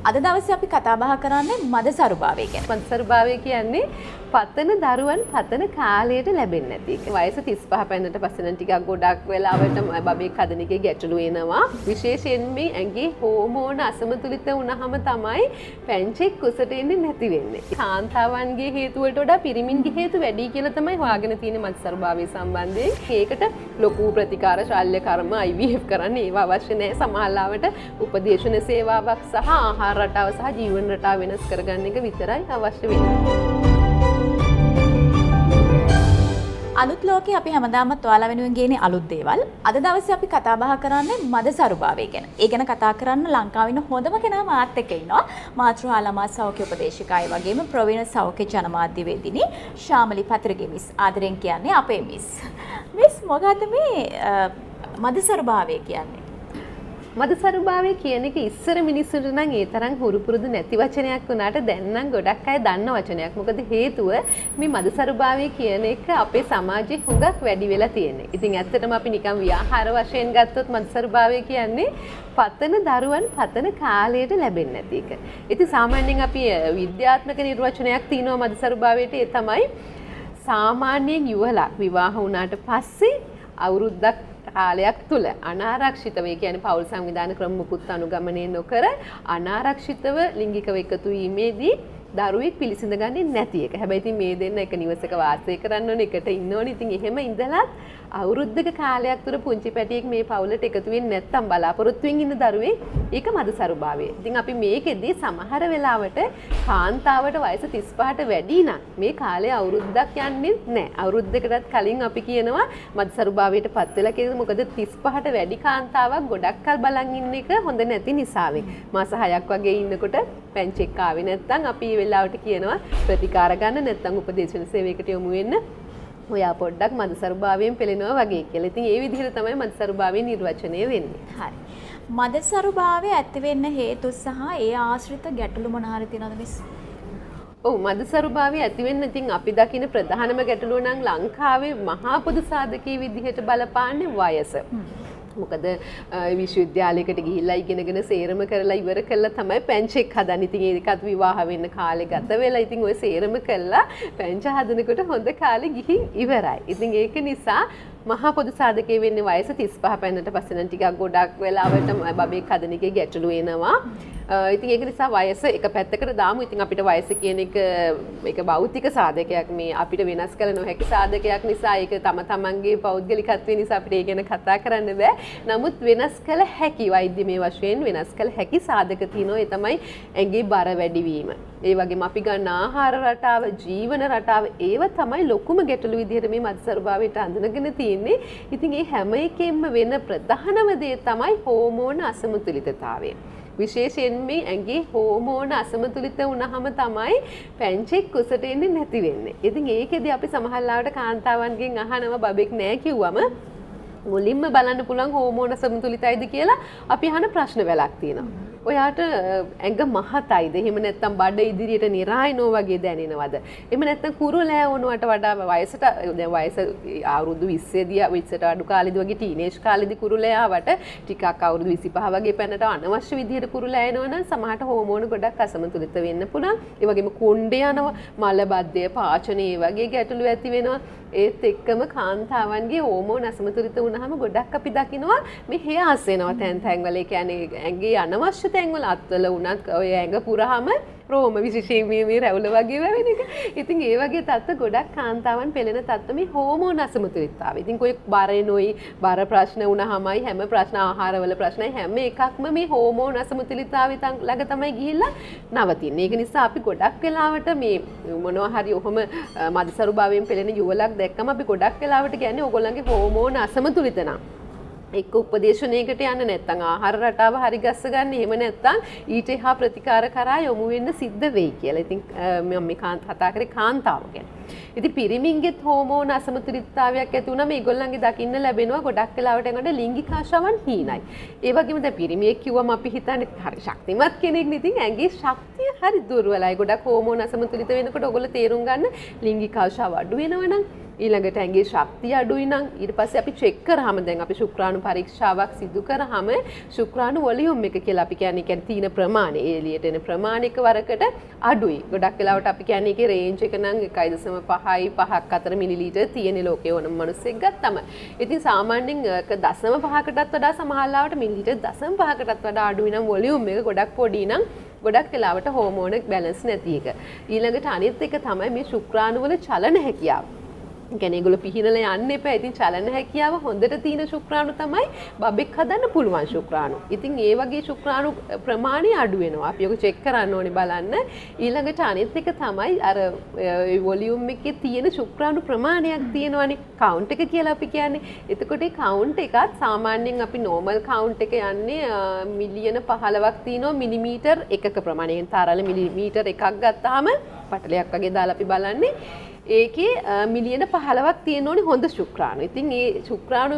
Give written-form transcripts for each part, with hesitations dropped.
අද දවසේ අපි කතා බහ කරන්නේ මදසරුභාවය ගැන. මදසරුභාවය කියන්නේ පතන දරුවන් පතන කාලයට ලැබෙන්නේ නැති එක. වයස 35 පැනනට පස්සේ නම් ටිකක් ගොඩක් වෙලාවට බබෙක් හදන එකේ ගැටලු එනවා. විශේෂයෙන් මේ ඇඟේ හෝමෝන අසමතුලිත වුණාම තමයි පැංචෙක් කුසට එන්නේ නැති වෙන්නේ. කාන්තාවන්ගේ හේතු වලට වඩා පිරිමින්ගේ හේතු වැඩි කියලා තමයි හොයාගෙන තියෙන්නේ මදසරුභාවය සම්බන්ධයෙන්. ඒකට ලොකු ප්‍රතිකාර ශල්‍ය කර්ම IVF කරන්න ඒවා අවශ්‍ය නැහැ. සමහරවිට උපදේශන සේවාවක් සහ ආහාර රටාව සහ ජීවන රටාව වෙනස් කරගන්න එක විතරයි අවශ්‍ය වෙන්නේ. අලුත් ලෝකේ අපි හැමදාමත් ඔයාලා වෙනුවෙන් ගේන්නේ අලුත් දේවල්. අද දවසේ අපි කතා බහ කරන්නේ මදසරුභාවය ගැන. ඒ ගැන කතා කරන්න ලංකාවේ ඉන්න හොඳම කෙනා මාත් එක්ක ඉන්නවා. මාතෘ ළමා සෞඛ්‍ය උපදේශකයි වගේම ප්‍රවීණ සෞඛ්‍ය ජනමාධ්‍යවේදිනී ශාමලි පත්‍රගේ මිස්. ආදරෙන් කියන්නේ අපේ මිස්. මිස් මොකද්ද මේ මදසරුභාවය කියන්නේ? මදසරුභාවය කියන එක ඉස්සර මිනිස්සුන්ට නම් ඒ තරම් හුරු පුරුදු නැති වචනයක් වුණාට දැන් නම් ගොඩක් අය දන්න වචනයක්. මොකද හේතුව මේ මදසරුභාවය කියන එක අපේ සමාජයේ හුඟක් වැඩි වෙලා තියෙන්නේ. ඉතින් ඇත්තටම අපි නිකන් ව්‍යාහාර වශයෙන් ගත්තොත් මදසරුභාවය කියන්නේ පතන දරුවන් පතන කාලයට ලැබෙන්නේ නැති එක. ඉතින් සාමාන්‍යයෙන් අපි විද්‍යාත්මක නිර්වචනයක් තියෙනවා මදසරුභාවයට. ඒ තමයි සාමාන්‍යයෙන් යුවලා විවාහ වුණාට පස්සේ අවුරුද්දක් කාලයක් තුල අනාරක්ෂිතව ඒ කියන්නේ පෞල් සංවිධාන ක්‍රම මුකුත් අනුගමනය නොකර අනාරක්ෂිතව ලිංගිකව එකතු වීමේදී දරුවෙක් පිළිසිඳ ගන්නේ නැති එක. හැබැයි ඉතින් මේ දෙන්න එක නිවසක වාසය කරන්න ඕනේ, එකට ඉන්න ඕනේ. ඉතින් එහෙම ඉඳලා අවුරුද්දක කාලයක් තුර පුංචි පැටියෙක් මේ පවුලට එකතු වෙන්නේ නැත්තම් බලාපොරොත්තුෙන් ඉන්න දරුවෙක් ඒක මදසරුභාවය. ඉතින් අපි මේකෙදී සමහර වෙලාවට කාන්තාවට වයස 35ට වැඩි නම් මේ කාලේ අවුරුද්දක් යන්නේ නැහැ. අවුරුද්දකටත් කලින් අපි කියනවා මදසරුභාවයට පත් වෙලා කියලා. මොකද 35ට වැඩි කාන්තාවක් ගොඩක් කල් බලන් ඉන්න එක හොඳ නැති නිසාවෙන්. මාස 6ක් වගේ ඉන්නකොට පැංචෙක් ආවේ නැත්තම් අපි මේ වෙලාවට කියනවා ප්‍රතිකාර ගන්න නැත්තම් උපදේශන සේවයකට යොමු වෙන්න. ඔයා පොඩ්ඩක් මදසරුභාවයෙන් පෙළෙනවා වගේ කියලා. ඉතින් ඒ විදිහට තමයි මදසරුභාවයේ නිර්වචනය වෙන්නේ. හරි. මදසරුභාවය ඇති වෙන්න හේතු සහ ඒ ආශ්‍රිත ගැටලු මොන හරි තියෙනවද මිස්? ඔව් මදසරුභාවය ඇති වෙන්න ඉතින් අපි දකින ප්‍රධානම ගැටලුව නම් ලංකාවේ මහා පොදු සාධකයේ විදිහට බලපාන්නේ වයස. මොකද විශ්වවිද්‍යාලයකට ගිහිල්ලා ඉගෙනගෙන සේරම කරලා ඉවර කළා තමයි පැංචෙක් හදන්නේ. ඉතින් ඒකත් විවාහ වෙන්න කාලේ ගත වෙලා ඉතින් ඔය සේරම කළා පැංච හදනකොට හොඳ කාලේ ගිහින් ඉවරයි. ඉතින් ඒක නිසා මහා පොදු සාධකයේ වෙන්නේ වයස 35 පැනනට පස්සේ නම් ටිකක් ගොඩක් වෙලාවට බබෙක් හදන එකේ ගැටලු එනවා. ඉතින් ඒක නිසා වයස එක පැත්තකට දාමු. ඉතින් අපිට වයස කියන එක මේක භෞතික සාධකයක්. මේ අපිට වෙනස් කළ නොහැකි සාධකයක් නිසා ඒක තම තමන්ගේ පෞද්ගලිකත්වය නිසා අපිට ඒ ගැන කතා කරන්න බෑ. නමුත් වෙනස් කළ හැකි වෛද්‍යමය වශයෙන් වෙනස් කළ හැකි සාධක තියෙනවා. ඒ තමයි ඇඟේ බර වැඩිවීම. ඒ වගේම අපි ගන්න ආහාර රටාව, ජීවන රටාව ඒව තමයි ලොකුම ගැටලු විදිහට මේ මදසරුභාවයට අඳුනගෙන තියෙන්නේ. ඉතින් මේ හැම එකෙන්ම වෙන ප්‍රධානම දේ තමයි හෝමෝන අසමතුලිතතාවය. විශේෂයෙන් මේ ඇඟේ හෝමෝන අසමතුලිත වුණාම තමයි පැංචෙක් කුසට එන්නේ නැති වෙන්නේ. ඉතින් ඒකෙදී අපි සමහරවිට කාන්තාවන්ගෙන් අහනවා බබෙක් නැහැ කිව්වම මුලින්ම බලන්න පුළුවන් හෝමෝන සමතුලිතයිද කියලා අපි අහන ප්‍රශ්න වලක් තියෙනවා. ඔයාට ඇඟ මහතයිද? එහෙම නැත්නම් බඩ ඉදිරියට නිරායනෝ වගේ දැනෙනවද? එහෙම නැත්නම් කුරුලෑ වුණාට වඩා වයසට දැන් වයස අවුරුදු 20දී 20ට අඩු කාලෙදී වගේ ටීනේජ් කාලෙදී කුරුලෑ ආවට ටිකක් අවුරුදු 25 වගේ පැනනට අනවශ්‍ය විදිහට කුරුලෑ එනවනම් සමහරට හෝමෝන ගොඩක් අසමතුලිත වෙන්න පුළුවන්. ඒ වගේම කුණ්ඩේ යනවා, මලබද්ධය, පාචනය වගේ ගැටලු ඇති වෙනවා. ඒත් එක්කම කාන්තාවන්ගේ හෝමෝන අසමතුලිත වුණාම ගොඩක් අපි දකිනවා මේ හේයාස් වෙනවා තැන් තැන් වල. ඒ කියන්නේ ඇඟේ අනවශ්‍ය තැන් වල අත්වල උනත් ඔය ඇඟ පුරාම රෝම විශේෂයෙන් මේ රැවුල වගේ වැවෙන එක. ඉතින් ඒ වගේ තත්ත්ව ගොඩක් කාන්තාවන් පෙළෙන තත්ත්ව මේ හෝමෝන අසමතුලිතතාවය. ඉතින් කොයි බරෙනොයි බර ප්‍රශ්න වුණාමයි හැම ප්‍රශ්න ආහාරවල ප්‍රශ්නයි හැම එකක්ම මේ හෝමෝන අසමතුලිතතාවය ළඟ තමයි ගිහිල්ලා නවතින්නේ. ඒක නිසා අපි ගොඩක් වෙලාවට මේ මොනවා හරි ඔහොම මදසරුභාවයෙන් පෙළෙන යුවලක් දැක්කම අපි ගොඩක් වෙලාවට කියන්නේ ඕගොල්ලන්ගේ හෝමෝන අසමතුලිත නම් එක්ක උපදේශනයකට යන්න නැත්නම් ආහාර රටාව හරි ගස්ස ගන්න එහෙම නැත්නම් ඊට එහා ප්‍රතිකාර කරා යොමු වෙන්න සිද්ධ වෙයි කියලා. ඉතින් මම මේ කතා කරේ කාන්තාව ගැන. ඉතින් පිරිමින්ගෙත් හෝමෝන අසමතුලිතතාවයක් ඇති වුණාම ඒගොල්ලන්ගේ දකින්න ලැබෙනවා ගොඩක් වෙලාවට ඒකට ලිංගික ආශාවන් හීනයි. ඒ වගේම දැන් පිරිමියෙක් කිව්වම අපි හිතන්නේ හරි ශක්තිමත් කෙනෙක් නේ. ඉතින් ඇඟේ ශක්තිය හරි දුර්වලයි. ගොඩක් හෝමෝන අසමතුලිත වෙනකොට ඔයගොල්ලෝ තේරුම් ගන්න ලිංගික ආශාව අඩු වෙනවනම් ඊළඟට ඇඟේ ශක්තිය අඩුයි නම් ඊට පස්සේ අපි චෙක් කරාම දැන් අපි ශුක්‍රාණු පරීක්ෂාවක් සිදු කරාම ශුක්‍රාණු වොලියුම් එක කියලා අපි කියන්නේ තීන ප්‍රමාණය එළියට එන ප්‍රමාණික වරකට අඩුයි. ගොඩක් වෙලාවට අපි කියන්නේ ඒකේ රේන්ජ් එක නම් 1.5යි 5ක් අතර මිලිලීටර් තියෙන ලෝකේ ඕනම මිනිස්සෙක් ගත්තම. ඉතින් සාමාන්‍යයෙන් 0.5කටත් වඩා සමහරවිට මිලිලීටර් 0.5කටත් වඩා අඩුයි නම් වොලියුම් එක ගොඩක් පොඩි නම් ගොඩක් වෙලාවට හෝමෝන බැලන්ස් නැති එක. ඊළඟට අනිත් එක තමයි මේ ශුක්‍රාණු වල චලන හැකියාව. කියන්නේ ඒගොල්ලෝ පිහිනලා යන්න එපා. ඉතින් චලන හැකියාව හොඳට තියෙන ශුක්‍රාණු තමයි බබෙක් හදන්න පුළුවන් ශුක්‍රාණු. ඉතින් ඒ වගේ ශුක්‍රාණු ප්‍රමාණය අඩු වෙනවා. අපි ඔක චෙක් කරන්න ඕනේ බලන්න. ඊළඟට අනිත් එක තමයි අර වොලියුම් එකේ තියෙන ශුක්‍රාණු ප්‍රමාණයක් තියෙනවනේ. කවුන්ට් එක කියලා අපි කියන්නේ. එතකොට ඒ කවුන්ට් එකත් සාමාන්‍යයෙන් අපි නෝමල් කවුන්ට් එක යන්නේ මිලියන 15ක් තියෙනවා මිලිමීටර් එකක ප්‍රමාණයෙන්. තරල මිලිමීටර් එකක් ගත්තාම පටලයක් වගේ දාලා අපි බලන්නේ ඒකේ මිලියන 15ක් තියෙන ඕනේ හොඳ ශුක්‍රාණු. ඉතින් ඒ ශුක්‍රාණු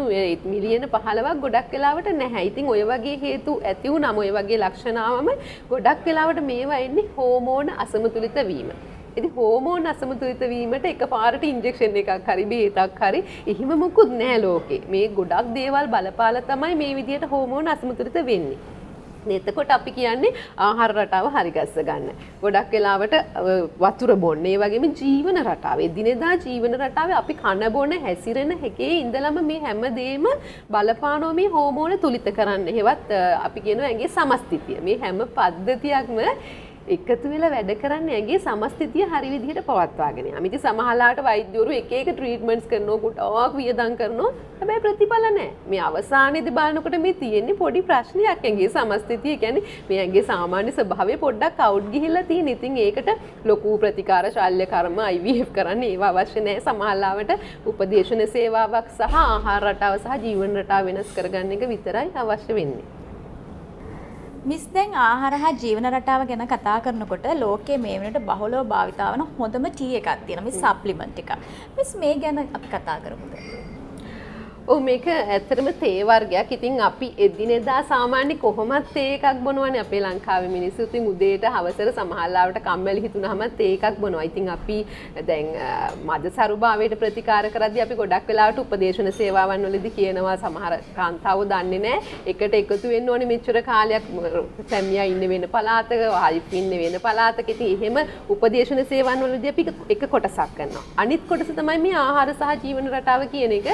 මිලියන 15ක් ගොඩක් වෙලාවට නැහැ. ඉතින් ඔය වගේ හේතු ඇති වුණාම ඔය වගේ ලක්ෂණ ආවම ගොඩක් වෙලාවට මේවා එන්නේ හෝමෝන අසමතුලිත වීම. ඉතින් හෝමෝන අසමතුලිත වීමට එකපාරට ඉන්ජෙක්ෂන් එකක් හරි බේතක් හරි එහෙම මොකුත් නැහැ ලෝකේ. මේ ගොඩක් දේවල් බලපාලා තමයි මේ විදිහට හෝමෝන අසමතුලිත වෙන්නේ. එතකොට අපි කියන්නේ ආහාර රටාව හරි ගස්ස ගන්න. ගොඩක් වෙලාවට වතුර බොන්න. ඒ වගේම ජීවන රටාව. එදිනෙදා ජීවන රටාවේ අපි කන බොන හැසිරෙන හැකේ ඉඳලම මේ හැමදේම බලපානවා මේ හෝමෝන තුලිත කරන්න. ඒවත් අපි කියනවා ඇඟේ සමස්ථිතිය. මේ හැම පද්ධතියක්ම එකතු වෙලා වැඩ කරන්නේ ඇඟේ සමස්ථිතිය හරි විදිහට පවත්වාගෙන යන්න. ඉතින් සමහරලාට වෛද්‍යවරු එක එක ට්‍රීට්මන්ට්ස් කරනවා, ගොඩාක් වියදම් කරනවා. හැබැයි ප්‍රතිඵල නැහැ. මේ අවසානයේදී බලනකොට මේ තියෙන්නේ පොඩි ප්‍රශ්නයක් ඇඟේ සමස්ථිතිය. කියන්නේ මේ ඇඟේ සාමාන්‍ය ස්වභාවය පොඩ්ඩක් අවුට් ගිහිල්ලා තියෙන. ඉතින් ඒකට ලොකු ප්‍රතිකාර ශල්‍ය කර්ම IVF කරන්න ඒව අවශ්‍ය නැහැ. සමහරලාට උපදේශන සේවාවක් සහ ආහාර රටාව සහ ජීවන රටාව වෙනස් කරගන්න එක විතරයි අවශ්‍ය වෙන්නේ. මිස් දැන් ආහාර හා ජීවන රටාව ගැන කතා කරනකොට ලෝකයේ මේ වෙනට බහුලව භාවිතා වන හොඳම ටී එකක් තියෙනවා. මිස් සප්ලිමන්ට් එකක්. මිස් මේ ගැන අපි කතා කරමුද? ඔව් මේක ඇත්තටම තේ වර්ගයක්. ඉතින් අපි එදිනෙදා සාමාන්‍ය කොහොමත් තේ එකක් බොනවනේ. අපේ ලංකාවේ මිනිස්සු ඉතින් උදේට හවසට සමහරවිට කම්මැලි හිතුනහම තේ එකක් බොනවා. ඉතින් අපි දැන් මදසරුභාවයට ප්‍රතිකාර කරද්දී අපි ගොඩක් වෙලාවට උපදේශන සේවාවන් වලදී කියනවා සමහර කාන්තාවෝ දන්නේ නැහැ. එකට එකතු වෙන්න ඕනේ මෙච්චර කාලයක් සැමියා ඉන්න වෙන පළාතක, වයිෆ් ඉන්න වෙන පළාතක. ඉතින් එහෙම උපදේශන සේවාවන් වලදී අපි එක කොටසක් කරනවා. අනිත් කොටස තමයි මේ ආහාර සහ ජීවන රටාව කියන එක.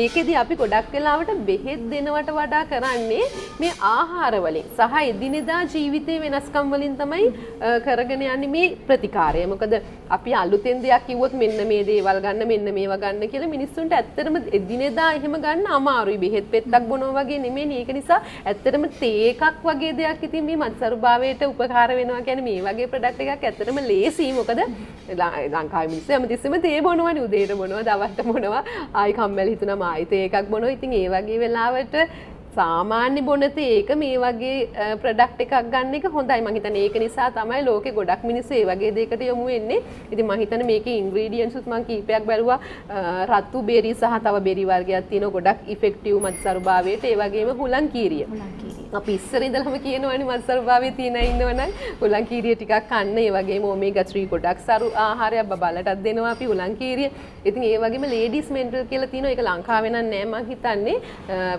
ඒකෙදි අපි ගොඩක් වෙලාවට බෙහෙත් දෙනවට වඩා කරන්නේ මේ ආහාර වලින් සහ එදිනෙදා ජීවිතේ වෙනස්කම් වලින් තමයි කරගෙන යන්නේ මේ ප්‍රතිකාරය. මොකද අපි අලුතෙන් දෙයක් කිව්වොත් මෙන්න මේ දේවල් ගන්න මෙන්න මේවා ගන්න කියලා මිනිස්සුන්ට ඇත්තටම එදිනෙදා එහෙම ගන්න අමාරුයි. බෙහෙත් පෙත්තක් බොනවා වගේ නෙමෙයි. ඒක නිසා ඇත්තටම තේ එකක් වගේ දෙයක් ඉතින් මේ මත්සරුභාවයට උපකාර වෙනවා කියන්නේ මේ වගේ ප්‍රොඩක්ට් එකක් ඇත්තටම ලේසියි. මොකද ලංකාවේ මිනිස්සු හැමතිස්සෙම තේ බොනවනේ. උදේට බොනවා, දවල්ට බොනවා, ආයි කම්මැලි හිතුනම ආයි තේ එකක් බොනවා. ඉතින් ඒ වගේ වෙලාවට සාමාන්‍ය බොන තේ එක මේ වගේ ප්‍රොඩක්ට් එකක් ගන්න එක හොඳයි. මම හිතන්නේ ඒක නිසා තමයි ලෝකේ ගොඩක් මිනිස්සු ඒ වගේ දෙයකට යොමු වෙන්නේ. ඉතින් මම හිතන්නේ මේකේ ඉන්ග්‍රීඩියන්ට්ස් උත් මම කීපයක් බැලුවා. රතු බෙරි සහ තව බෙරි වර්ගයක් තියෙනවා. ගොඩක් ඉෆෙක්ටිව් මත්සරුභාවයට. ඒ වගේම හුලං කීරිය. අපි ඉස්සර ඉඳලම කියනවනේ මත්සරුභාවයේ තියෙන ඉන්නවනම් හුලං කීරිය ටිකක් කන්න. ඒ වගේම ඔමේගා 3 ගොඩක් සරු ආහාරයක් බබලටත් දෙනවා අපි හුලං කීරිය. ඉතින් ඒ වගේම ලේඩීස් මෙන්ටල් කියලා තියෙනවා. ඒක ලංකාවේ නම් නෑ මම හිතන්නේ.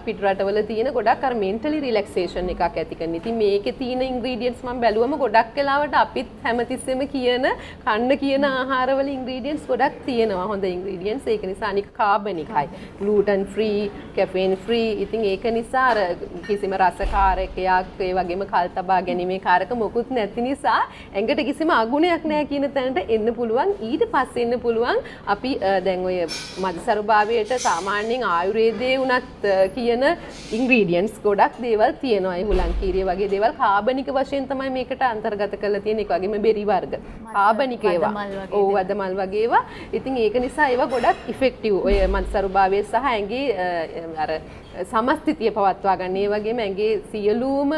පිට රටවල තියෙන ගොඩක් අර මෙන්ටලි රිලැක්සේෂන් එකක් ඇති කරන. ඉතින් මේකේ තියෙන ඉන්ග්‍රීඩියන්ට්ස් මම බැලුවම ගොඩක් වෙලාවට අපිත් හැමතිස්සෙම කියන කන්න කියන ආහාරවල ඉන්ග්‍රීඩියන්ට්ස් ගොඩක් තියෙනවා. හොඳ ඉන්ග්‍රීඩියන්ට්ස්. ඒක නිසා අනික කාබනිකයි. ග්ලූටන් ෆ්‍රී, කැෆේන් ෆ්‍රී. ඉතින් ඒක නිසා අර කිසිම රසකාරකයක් ඒ වගේම කල් තබා ගැනීමේ කාරක මොකුත් නැති නිසා ඇඟට කිසිම අගුණයක් නැහැ කියන තැනට එන්න පුළුවන්. ඊට පස්සේ එන්න පුළුවන් අපි දැන් ඔය මදසරුභාවයට සාමාන්‍යයෙන් ආයුර්වේදයේ උනත් කියන ඉන්ග්‍රීඩියන්ට්ස් ගොඩක් දේවල් තියෙනවා. ඒ හුලං කීරිය වගේ දේවල් කාබනික වශයෙන් තමයි මේකට අන්තර්ගත කරලා තියෙන. ඒක වගේම බෙරි වර්ග කාබනික ඒවා. ඔව් වදමල් වගේ ඒවා. ඉතින් ඒක නිසා ඒවා ගොඩක් ඉෆෙක්ටිව්. ඔය මදසරුභාවයේ සහ ඇඟේ අර සමස්ථිතිය පවත්වා ගන්න. ඒ වගේම ඇඟේ සියලුම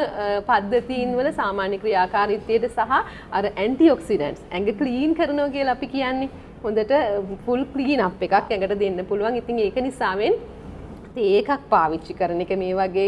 පද්ධතීන් වල සාමාන්‍ය ක්‍රියාකාරීත්වයට සහ අර ඇන්ටිඔක්සිඩන්ට්ස් ඇඟ ක්ලීන් කරනවා කියලා අපි කියන්නේ. හොඳට ෆුල් ක්ලීන් අප් එකක් ඇඟට දෙන්න පුළුවන්. ඉතින් ඒක නිසාවෙන් තේ එකක් පාවිච්චි කරන එක මේ වගේ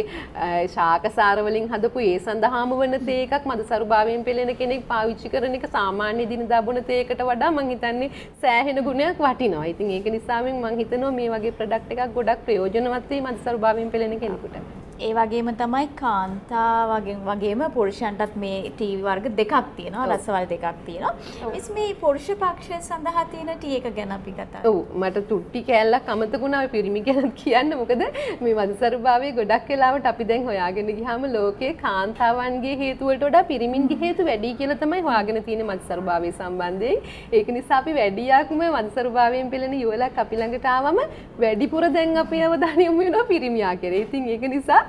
ශාකසාර වලින් හදපු ඒ සඳහාම වන තේ එකක් මදසරුභාවයෙන් පෙළෙන කෙනෙක් පාවිච්චි කරන එක සාමාන්‍ය දිනදා බොන තේකට වඩා මම හිතන්නේ සෑහෙන ගුණයක් වටිනවා. ඉතින් ඒක නිසාවෙන් මම හිතනවා මේ වගේ ප්‍රොඩක්ට් එකක් ගොඩක් ප්‍රයෝජනවත් වෙයි මදසරුභාවයෙන් පෙළෙන කෙනෙකුට. ඒ වගේම තමයි කාන්තා වගේම පුරුෂයන්ටත් මේ ටී වර්ග දෙකක් තියෙනවා, රසවල් දෙකක් තියෙනවා. මිස් මේ පුරුෂ පක්ෂය සඳහා තියෙන ටී එක ගැන අපි කතා කරමු. ඔව් මට තුට්ටි කෑල්ලක් අමතකුණා ඔය පිරිමි ගැන කියන්න. මොකද මේ මදසරුභාවයේ ගොඩක් වෙලාවට අපි දැන් හොයාගෙන ගියාම ලෝකේ කාන්තාවන්ගේ හේතු වලට වඩා පිරිමින්ගේ හේතු වැඩි කියලා තමයි හොයාගෙන තියෙන්නේ මදසරුභාවයේ සම්බන්ධයෙන්. ඒක නිසා අපි වැඩියක්ම මදසරුභාවයෙන් පෙළෙන යුවලක් අපි ළඟට ආවම වැඩිපුර දැන් අපේ අවධානය යොමු වෙනවා පිරිමියා කෙරේ. ඉතින් ඒක නිසා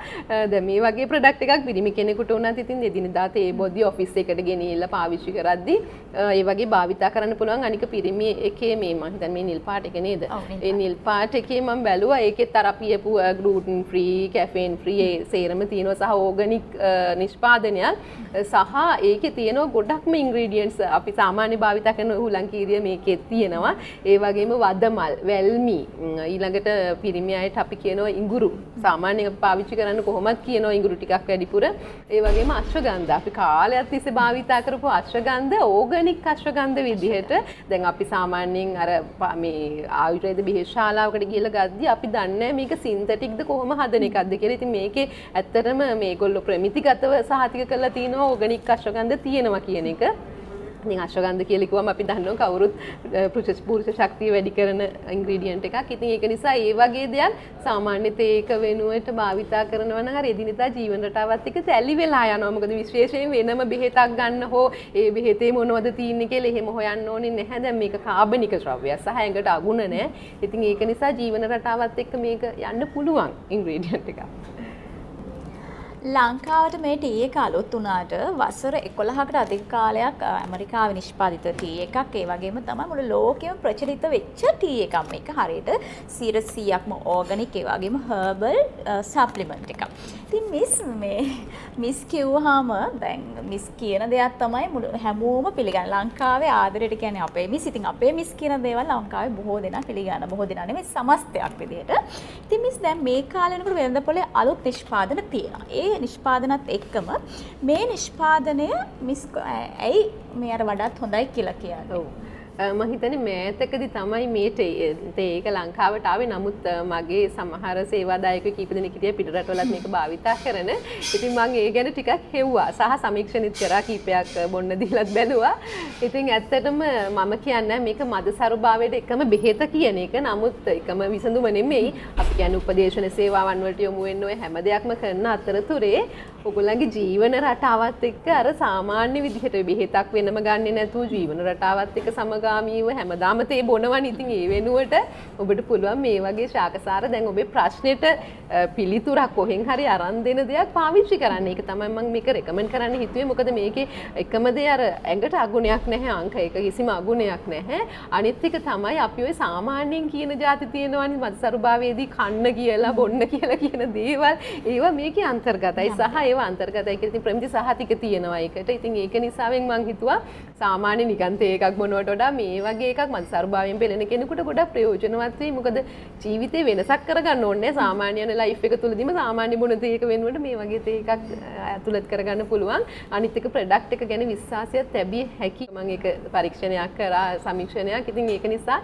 දැන් මේ වගේ ප්‍රොඩක්ට් එකක් පිරිමි කෙනෙකුට උනත් ඉතින් එදිනෙදා තේ බොද්දි ඔෆිස් එකට ගෙනිහිල්ලා පාවිච්චි කරද්දී ඒ වගේ භාවිතා කරන්න පුළුවන්. අනික පිරිමි එකේ මේ මම හිතන්නේ මේ නිල් පාට එක නේද? ඒ නිල් පාට එකේ මම බැලුවා ඒකෙත් අර අපි යපු ග්ලූටන් ෆ්‍රී, කැෆේන් ෆ්‍රී ඒ සේරම තියෙනවා සහ ඕගනික් නිෂ්පාදනයක් සහ ඒකේ තියෙනවා ගොඩක්ම ඉන්ග්‍රීඩියන්ට්ස් අපි සාමාන්‍ය භාවිතා කරන උලංකීරිය මේකේ තියෙනවා. ඒ වගේම වදමල්, වැල්මි ඊළඟට පිරිමි අයට අපි කියනවා ඉඟුරු. සාමාන්‍යයෙන් පාවිච්චි කරන කොහොමද කියනවා ඉඟුරු ටිකක් වැඩිපුර. ඒ වගේම අශ්වගන්ධ අපි කාලයක් තිස්සේ භාවිතා කරපු අශ්වගන්ධ ඕගනික් අශ්වගන්ධ විදිහට දැන් අපි සාමාන්‍යයෙන් අර මේ ආයුර්වේද බෙහෙත් ශාලාවකට ගිහලා ගද්දි අපි දන්නේ මේක සින්තටික්ද කොහොම හදන එකක්ද කියලා. ඉතින් මේකේ ඇත්තටම මේගොල්ලෝ ප්‍රමිතිගතව සහතික කරලා තිනවා ඕගනික් අශ්වගන්ධ තියෙනවා කියන එක. ඉතින් අශ්වගන්ධ කියලා කිව්වම අපි දන්නවා කවුරුත් පුරුෂ ශක්තිය වැඩි කරන ඉන්ග්‍රීඩියන්ට් එකක්. ඉතින් ඒක නිසා ඒ වගේ දෙයක් සාමාන්‍ය තේක වෙනුවට භාවිතා කරනවා නම් අර එදිනෙදා ජීවන රටාවත් එක්ක සැලි වෙලා යනවා. මොකද විශේෂයෙන් වෙනම බෙහෙතක් ගන්න හෝ ඒ බෙහෙතේ මොනවද තියෙන්නේ කියලා එහෙම හොයන්න ඕනේ නැහැ. දැන් මේක කාබනික ද්‍රව්‍යයක් සහ ඇඟට අගුණ නැහැ. ඉතින් ඒක නිසා ජීවන රටාවත් එක්ක මේක යන්න පුළුවන් ඉන්ග්‍රීඩියන්ට් එකක්. ලංකාවට මේ ටී එක අලුත් වුණාට වසර 11කට අධික කාලයක් ඇමරිකාවේ නිෂ්පාදිත ටී එකක්. ඒ වගේම තමයි මුළු ලෝකෙම ප්‍රචලිත වෙච්ච ටී එකක්. මේක හරියට 100%ක්ම ඕගනික් ඒ වගේම හර්බල් සප්ලිමන්ට් එකක්. ඉතින් මිස් කිව්වහම දැන් මිස් කියන දෙයක් තමයි මුළු හැමෝම පිළිගන්නේ. ලංකාවේ ආදරයට කියන්නේ අපේ මිස්. ඉතින් අපේ මිස් කියන දේවල් ලංකාවේ බොහෝ දෙනා පිළිගන්න. බොහෝ දෙනා නෙමෙයි සමස්තයක් විදිහට. ඉතින් මිස් දැන් මේ කාලේ වෙනකොට වෙළඳපොලේ අලුත් නිෂ්පාදන තියෙනවා. ඒ නිෂ්පාදනත් එක්කම මේ නිෂ්පාදනය මිස් ඇයි මේ අර වඩාත් හොඳයි කියලා කියන්නේ. ඔව්. මම හිතන්නේ මෑතකදී තමයි මේ ඒක ලංකාවට ආවේ. නමුත් මගේ සමහර සේවාදායකයෝ කීප දෙනෙක් හිටියා පිට රටවලත් මේක භාවිතා කරන. ඉතින් මම ඒ ගැන ටිකක් හෙව්වා සහ සමීක්ෂණිත් කරා කීපයක් බොන්න දීලත් බැලුවා. ඉතින් ඇත්තටම මම කියන්නේ මේක මදසරුභාවයට එකම බෙහෙත කියන එක. නමුත් එකම විසඳුම නෙමෙයි. අපි කියන්නේ උපදේශන සේවාවන් වලට යොමු වෙන්න ඔය හැම දෙයක්ම කරන අතරතුරේ ඔයගොල්ලන්ගේ ජීවන රටාවත් එක්ක අර සාමාන්‍ය විදිහට බෙහෙතක් වෙනම ගන්නෙ නැතුව ජීවන රටාවත් එක්ක සමගාමීව හැමදාම තේ බොනවනේ. ඉතින් ඒ වෙනුවට ඔබට පුළුවන් මේ වගේ ශාකසාර දැන් ඔබේ ප්‍රශ්නෙට පිළිතුරක් කොහෙන් හරි අරන් දෙන දෙයක් පාවිච්චි කරන්න. ඒක තමයි මම මේක රෙකමන්ඩ් කරන්න හිතුවේ. මොකද මේකේ එකම දේ අර ඇඟට අගුණයක් නැහැ. අංක එක කිසිම අගුණයක් නැහැ. අනිත් එක තමයි අපි ඔය සාමාන්‍යයෙන් කියන જાති තියෙනවනේ මදසරුභාවයේදී කන්න කියලා බොන්න කියලා කියන දේවල්. ඒවා මේකේ අන්තර්ගතයි සහ ඒවා අන්තර්ගතයි කියලා ඉතින් ප්‍රමිති සහතික තියෙනවා ඒකට. ඉතින් ඒක නිසාවෙන් මම හිතුවා සාමාන්‍ය නිකන් තේ එකක් බොනවට වඩා මේ වගේ එකක් මදසරුභාවයෙන් පෙළෙන කෙනෙකුට ගොඩක් ප්‍රයෝජනවත් වෙයි. මොකද ජීවිතේ වෙනසක් කරගන්න ඕනේ. සාමාන්‍යයෙන් ලයිෆ් එක තුලදීම සාමාන්‍ය බොන තේ එක වෙනුවට මේ වගේ තේ එකක් ඇතුළත් කරගන්න පුළුවන්. අනිත් එක ප්‍රොඩක්ට් එක ගැන විශ්වාසයක් ලැබිය හැකි. මම ඒක පරීක්ෂණයක් කරා සමීක්ෂණයක්. ඉතින් ඒක නිසා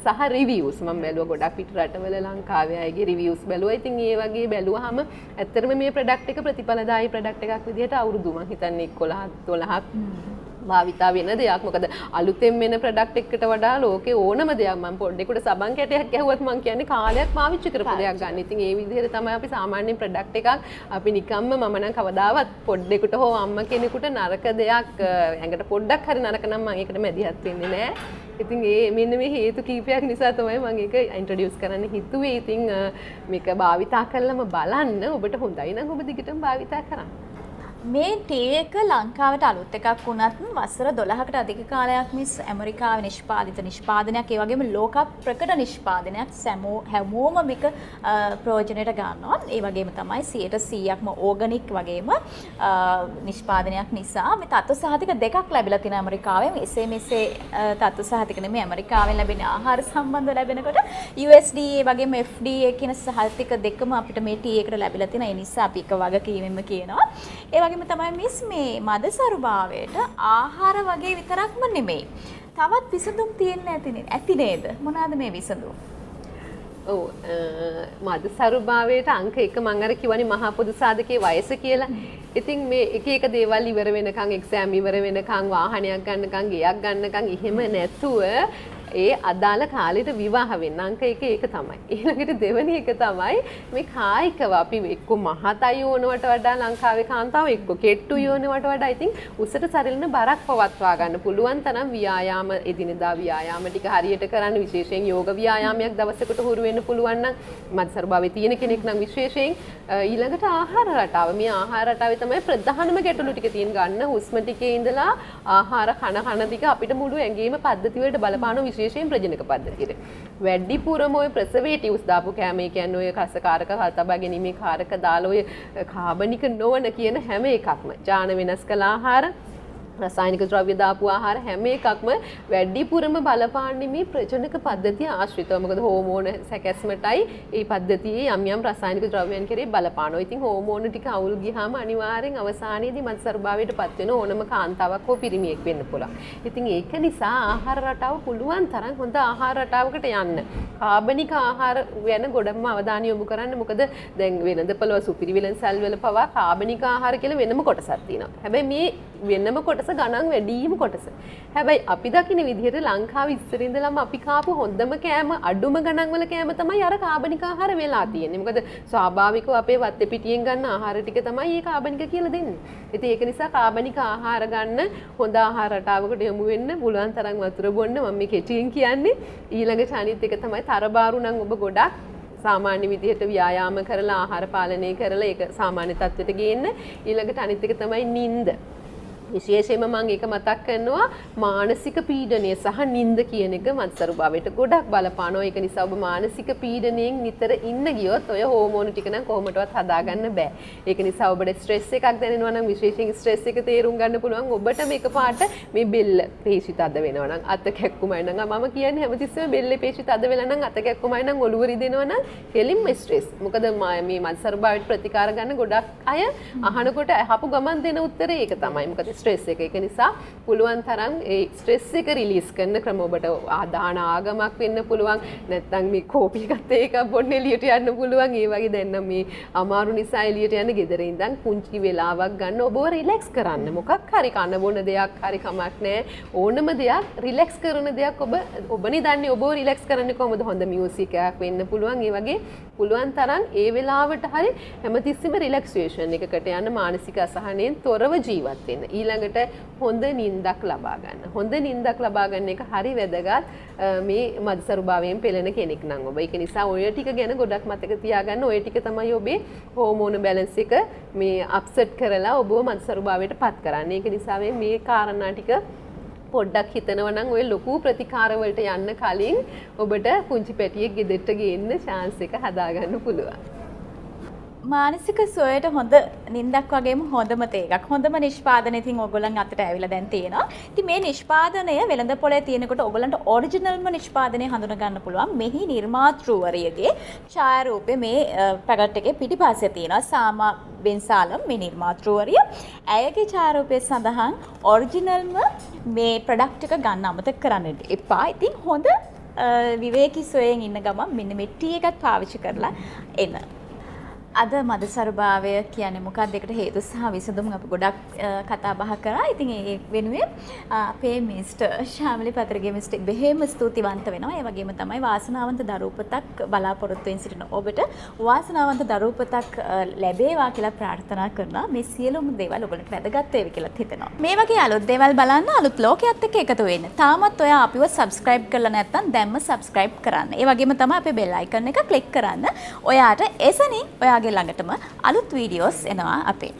සහ රිවිව්ස් මම බැලුවා ගොඩක් පිට රටවල ලංකාවේ අයගේ රිවිව්ස් බැලුවා. ඉතින් ඒ වගේ බැලුවාම ඇත්තටම මේ ප්‍රොඩක්ට් එක ප්‍රතිඵලදායී ප්‍රොඩක්ට් එකක් විදිහට අවුරුදු මම හිතන්නේ 11 12ක් භාවිතා වෙන දෙයක්. මොකද අලුතෙන් වෙන ප්‍රොඩක්ට් එකකට වඩා ලෝකේ ඕනම දෙයක් මම පොඩ්ඩෙකුට සබන් කැටයක් ගැහුවත් මම කියන්නේ කාලයක් පාවිච්චි කරපු දෙයක් ගන්න. ඉතින් ඒ විදිහට තමයි අපි සාමාන්‍ය ප්‍රොඩක්ට් එකක් අපි නිකම්ම මම නම් කවදාවත් පොඩ්ඩෙකුට හෝ අම්ම කෙනෙකුට නරක දෙයක් ඇඟට පොඩ්ඩක් හරි නරක නම් මම ඒකට මැදිහත් වෙන්නේ නැහැ. ඉතින් මෙන්න මේ හේතු කීපයක් නිසා තමයි මම ඒක ඉන්ට්‍රොඩියුස් කරන්න හිතුවේ. ඉතින් මේක භාවිතා කළාම බලන්න ඔබට හොඳයි නම් ඔබ දිගටම භාවිතා කරන්න. මේ ටීවී එක ලංකාවට අලුත් එකක් වුණත් වසර 12කට අධික කාලයක් මිස් ඇමරිකාවේ නිෂ්පාදිත නිෂ්පාදනයක් ඒ වගේම ලෝක ප්‍රකට නිෂ්පාදනයක් හැමෝම මේක ප්‍රයෝජනයට ගන්නවා. ඒ වගේම තමයි 100%ක්ම ඕගනික් වගේම නිෂ්පාදනයක් නිසා මේ තත්ත්ව සහතික දෙකක් ලැබිලා තියෙනවා ඇමරිකාවේ. එසේ මෙසේ තත්ත්ව සහතික නෙමෙයි ඇමරිකාවෙන් ලැබෙන ආහාර සම්බන්ධව ලැබෙනකොට USDA වගේම FDA කියන සහතික දෙකම අපිට මේ ටී එකට ලැබිලා තියෙනවා. ඒ නිසා අපි එක වගකීමෙන්ම කියනවා. ඒ වගේම තමයි මිස් මේ මදසරුභාවයට ආහාර වගේ විතරක්ම නෙමෙයි. තවත් විසඳුම් තියෙන්න ඇති නේද? මොනවාද මේ විසඳුම්? ඔව් මදසරුභාවයට අංක 1 මම අර කිව්වනේ මහා පොදු සාධකයේ වයස කියලා. ඉතින් මේ එක එක දේවල් ඉවර වෙනකන් එක්සෑම් ඉවර වෙනකන් වාහනයක් ගන්නකන් ගෙයක් ගන්නකන් එහෙම නැතුව ඒ අදාළ කාලෙට විවාහ වෙන්න අංක 1 ඒක තමයි. ඊළඟට දෙවෙනි එක තමයි මේ කායිකව අපි එක්ක මහතයි ඕනවට වඩා ලංකාවේ කාන්තාව එක්ක කෙට්ටු යෝනවට වඩා ඉතින් උසට සරිලන බරක් පවත්වා ගන්න පුළුවන් තරම් ව්‍යායාම එදිනෙදා ව්‍යායාම ටික හරියට කරන්න විශේෂයෙන් යෝග ව්‍යායාමයක් දවසකට හුරු වෙන්න පුළුවන් නම් මත්සරුභාවයේ තියෙන කෙනෙක් නම් විශේෂයෙන් ඊළඟට ආහාර රටාව මේ ආහාර රටාවේ තමයි ප්‍රධානම ගැටලු ටික තියෙන ගන්න හුස්ම ටිකේ ඉඳලා ආහාර කන ටික අපිට මුළු ඇඟේම පද්ධති වලට බලපාන විශේෂයෙන් ප්‍රජනක පද්ධතියට. වැඩිපුරම ඔය ප්‍රසර්වේටිව්ස් දාපු කෑම ඒ කියන්නේ ඔය කසකාරක හල්තබා ගැනීමේ කාරක දාලා ඔය කාබනික නොවන කියන හැම එකක්ම ජාන වෙනස් කළ ආහාර රසායනික ද්‍රව්‍ය දාපු ආහාර හැම එකක්ම වැඩිපුරම බලපාන්නේ මේ ප්‍රජනක පද්ධතිය ආශ්‍රිතව. මොකද හෝමෝන සැකැස්මටයි ඒ පද්ධතියේ යම් යම් රසායනික ද්‍රව්‍යයන් කෙරේ බලපානවා. ඉතින් හෝමෝන ටික අවුල් ගියාම අනිවාර්යෙන් අවසානයේදී මත්සරුභාවයටපත් වෙන ඕනම කාන්තාවක් හෝ පිරිමියෙක් වෙන්න පුළුවන්. ඉතින් ඒක නිසා ආහාර රටාව පුළුවන් තරම් හොඳ ආහාර රටාවකට යන්න. කාබනික ආහාර වෙන ගොඩක්ම අවධානය යොමු කරන්න. මොකද දැන් වෙනදපළව සුපිරිවිලන් සැල් වල පවා කාබනික ආහාර කියලා වෙනම කොටසක් තියෙනවා. හැබැයි මේ වෙනම කොටස ගණන් වැඩිම කොටස. හැබැයි අපි දකින විදිහට ලංකාවේ ඉස්සර ඉඳලම අපි කාපු හොඳම කෑම අඩුම ගණන් වල කෑම තමයි අර කාබනික ආහාර වෙලා තියෙන්නේ. මොකද ස්වාභාවිකව අපේ වත්තේ පිටියෙන් ගන්න ආහාර ටික තමයි මේ කාබනික කියලා දෙන්නේ. ඉතින් ඒක නිසා කාබනික ආහාර ගන්න හොඳ ආහාර රටාවකට යොමු වෙන්න පුළුවන් තරම් වතුර බොන්න මම මේ කෙටියෙන් කියන්නේ. ඊළඟට අනිත් එක තමයි තරබාරු නම් ඔබ ගොඩක් සාමාන්‍ය විදිහට ව්‍යායාම කරලා ආහාර පාලනය කරලා ඒක සාමාන්‍ය තත්ත්වයට ගේන්න. ඊළඟට අනිත් එක තමයි නිින්ද. විශේෂයෙන්ම මම ඒක මතක් කරනවා මානසික පීඩනය සහ නිින්ද කියන එක මත්සරුභාවයට ගොඩක් බලපානවා. ඒක නිසා ඔබ මානසික පීඩනයෙන් නිතර ඉන්න ගියොත් ඔය හෝමෝන ටික නම් කොහොමදවත් හදාගන්න බෑ. ඒක නිසා ඔබට ස්ට්‍රෙස් එකක් දැනෙනවා නම් විශේෂයෙන් ස්ට්‍රෙස් එක තේරුම් ගන්න පුළුවන්. ඔබට මේක පාට මේ බෙල්ල පේශි තද වෙනවා නම් අත කැක්කුමයි නම් මම කියන්නේ හැමතිස්සෙම බෙල්ලේ පේශි තද වෙලා නම් අත කැක්කුමයි නම් ඔළුව රිදෙනවා නම් කෙලින්ම ස්ට්‍රෙස්. මොකද මේ මත්සරුභාවයට ප්‍රතිකාර ගන්න ගොඩක් අය අහනකොට අහපු ගමන් දෙන උත්තරේ ඒක තමයි. මොකද ස්ට්‍රෙස් එක. ඒක නිසා පුළුවන් තරම් ඒ ස්ට්‍රෙස් එක රිලීස් කරන ක්‍රම ඔබට ආදාන ආගමක් වෙන්න පුළුවන්. නැත්නම් මේ කෝපි එකත් ඒක බොන්න එළියට යන්න පුළුවන්. ඒ වගේ දැන් නම් මේ අමාරු නිසා එළියට යන ගෙදර ඉඳන් පුංචි වෙලාවක් ගන්න ඔබව රිලැක්ස් කරන්න. මොකක් හරි කන බොන දෙයක් හරි කමක් නැහැ. ඕනම දෙයක් රිලැක්ස් කරන දෙයක් ඔබනේ දන්නේ ඔබව රිලැක්ස් කරන්නේ කොහොමද? හොඳ මියුසික් එකක් වෙන්න පුළුවන්. ඒ වගේ පුළුවන් තරම් ඒ වෙලාවට හරි හැමතිස්සෙම රිලැක්සේෂන් එකකට යන මානසික අසහනයෙන් තොරව ජීවත් වෙන්න. ඊළඟට හොඳ නිින්දක් ලබා ගන්න. හොඳ නිින්දක් ලබා ගන්න එක හරි වැදගත් මේ මත්සරුභාවයෙන් පෙළෙන කෙනෙක් නම් ඔබ. ඒක නිසා ඔය ටික ගැන ගොඩක් මතක තියාගන්න. ඔය ටික තමයි ඔබේ හෝමෝන බැලන්ස් එක මේ අප්සෙට් කරලා ඔබව මත්සරුභාවයට පත් කරන්නේ. ඒක නිසා මේ කාරණා ටික පොඩ්ඩක් හිතනවා නම් ඔය ලොකු ප්‍රතිකාර වලට යන්න කලින් ඔබට පුංචි පැටියෙක් ගෙදරට ගේන්න chance එක හදාගන්න පුළුවන්. මානසික සුවයට හොඳ නිින්දක් වගේම හොඳම තේකක් හොඳම නිෂ්පාදනය ඉතින් ඔයගොල්ලන් අතට ඇවිල්ලා දැන් තියෙනවා. ඉතින් මේ නිෂ්පාදනය වෙළඳ පොලේ තියෙනකොට ඔයගොල්ලන්ට ඔරිජිනල්ම නිෂ්පාදනය හඳුනා ගන්න පුළුවන්. මෙහි නිර්මාතෘවරියගේ ඡායාරූපය මේ පැකට් එකේ පිටිපස්සේ තියෙනවා. සාමා බෙන්සාලම් මේ නිර්මාතෘවරිය. ඇයගේ ඡායාරූපයේ සඳහන් ඔරිජිනල්ම මේ ප්‍රොඩක්ට් එක ගන්න අමතක කරන්න එපා. ඉතින් හොඳ විවේකී සොයෙන් ඉන්න ගමන් මෙන්න මේ ටී එකත් පාවිච්චි කරලා එන්න. අද මදසරුභාවය කියන්නේ මොකක්ද? ඒකට හේතු සහ විසඳුම් අපි ගොඩක් කතා බහ කරා. ඉතින් ඒ වෙනුවෙන් අපේ මිස්ටර් ශාමලි පතරගේ මිස්ටර් බෙහෙම ස්තුතිවන්ත වෙනවා. ඒ වගේම තමයි වාසනාවන්ත දරුපතක් බලාපොරොත්තු වෙන සිටින ඔබට වාසනාවන්ත දරුපතක් ලැබේවා කියලා ප්‍රාර්ථනා කරනවා. මේ සියලුම දේවල් ඔබට වැදගත් වේවි කියලා හිතෙනවා. මේ වගේ අලුත් දේවල් බලන්න අලුත් ලෝකයක් එක්ක එකතු වෙන්න. තාමත් ඔයා අපිව subscribe කරලා නැත්නම් දැන්ම subscribe කරන්න. ඒ වගේම තමයි අපේ bell icon එක click කරන්න. ඔයාට එසනින් ඔයාගේ ළඟටම අලුත් වීඩියෝස් එනවා අපේ.